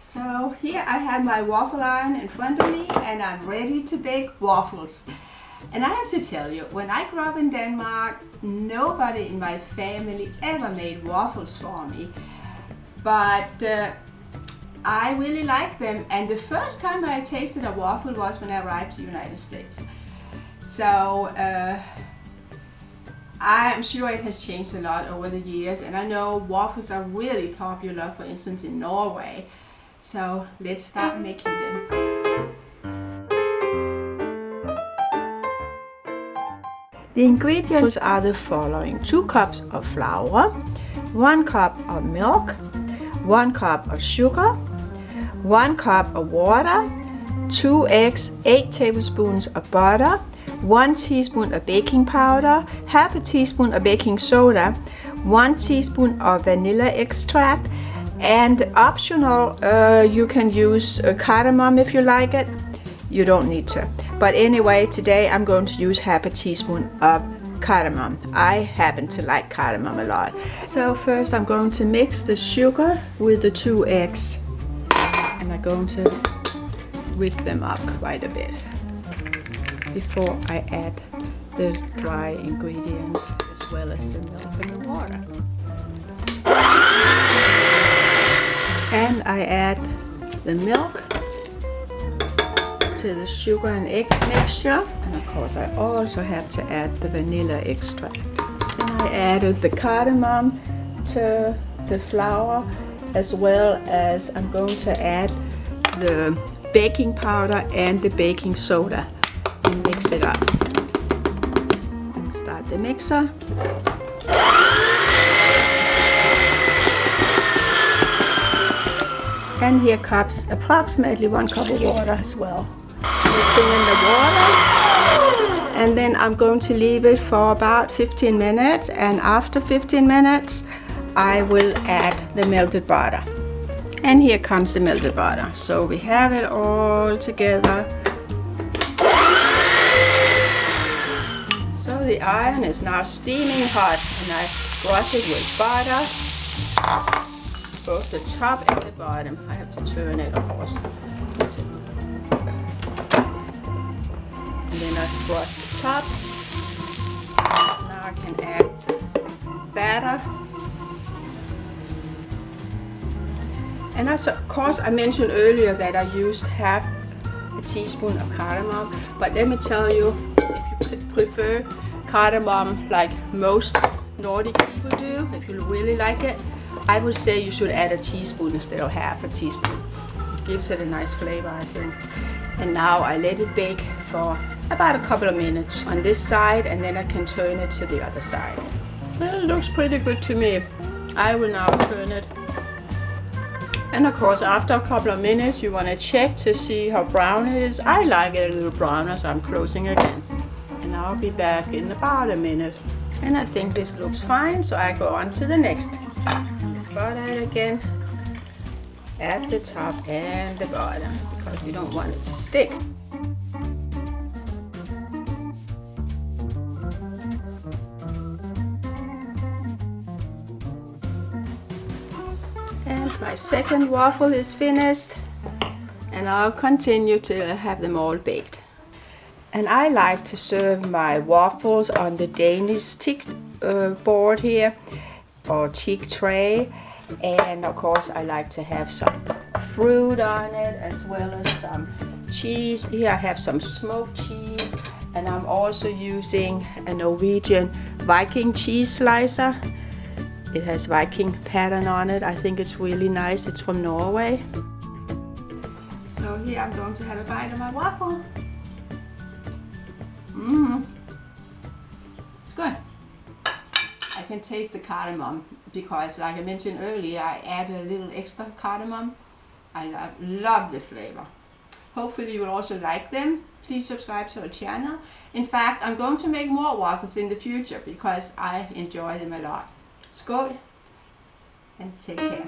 So here I have my waffle iron in front of me and I'm ready to bake waffles. And I have to tell you, when I grew up in Denmark, nobody in my family ever made waffles for me. But I really like them, and the first time I tasted a waffle was when I arrived to the United States. So I'm sure it has changed a lot over the years, and I know waffles are really popular, for instance, in Norway. So let's start making them. The ingredients are the following: 2 cups of flour, 1 cup of milk, 1 cup of sugar, 1 cup of water, 2 eggs, 8 tablespoons of butter, 1 teaspoon of baking powder, half a teaspoon of baking soda, 1 teaspoon of vanilla extract, and optional, you can use cardamom if you like it. You don't need to. But anyway, today I'm going to use half a teaspoon of cardamom. I happen to like cardamom a lot. So first I'm going to mix the sugar with the 2 eggs. And I'm going to whip them up quite a bit before I add the dry ingredients as well as the milk and the water. And I add the milk to the sugar and egg mixture, and of course I also have to add the vanilla extract. And I added the cardamom to the flour, as well as I'm going to add the baking powder and the baking soda and mix it up. And start the mixer. And here comes approximately 1 cup of water as well. Mixing in the water, and then I'm going to leave it for about 15 minutes, and after 15 minutes I will add the melted butter. And here comes the melted butter. So we have it all together. So the iron is now steaming hot, and I brush it with butter, both the top and the bottom. I have to turn it, of course. And then I brush the top. Now I can add batter. And of course I mentioned earlier that I used half a teaspoon of cardamom. But let me tell you, if you prefer cardamom like most Nordic people do, if you really like it, I would say you should add a teaspoon instead of half a teaspoon. It gives it a nice flavor, I think. And now I let it bake for about a couple of minutes on this side, and then I can turn it to the other side. Well, it looks pretty good to me. I will now turn it. And of course, after a couple of minutes, you want to check to see how brown it is. I like it a little browner, so I'm closing again. And I'll be back in about a minute. And I think this looks fine, so I go on to the next. Butter it again at the top and the bottom, because you don't want it to stick. And my second waffle is finished, and I'll continue till I have them all baked. And I like to serve my waffles on the Danish teak board here, or teak tray. And of course I like to have some fruit on it, as well as some cheese. Here I have some smoked cheese, and I'm also using a Norwegian Viking cheese slicer. It has Viking pattern on it. I think it's really nice. It's from Norway. So here I'm going to have a bite of my waffle. It's good. I can taste the cardamom because, like I mentioned earlier, I added a little extra cardamom. I love the flavor. Hopefully you will also like them. Please subscribe to our channel. In fact, I'm going to make more waffles in the future because I enjoy them a lot. Skål and take care.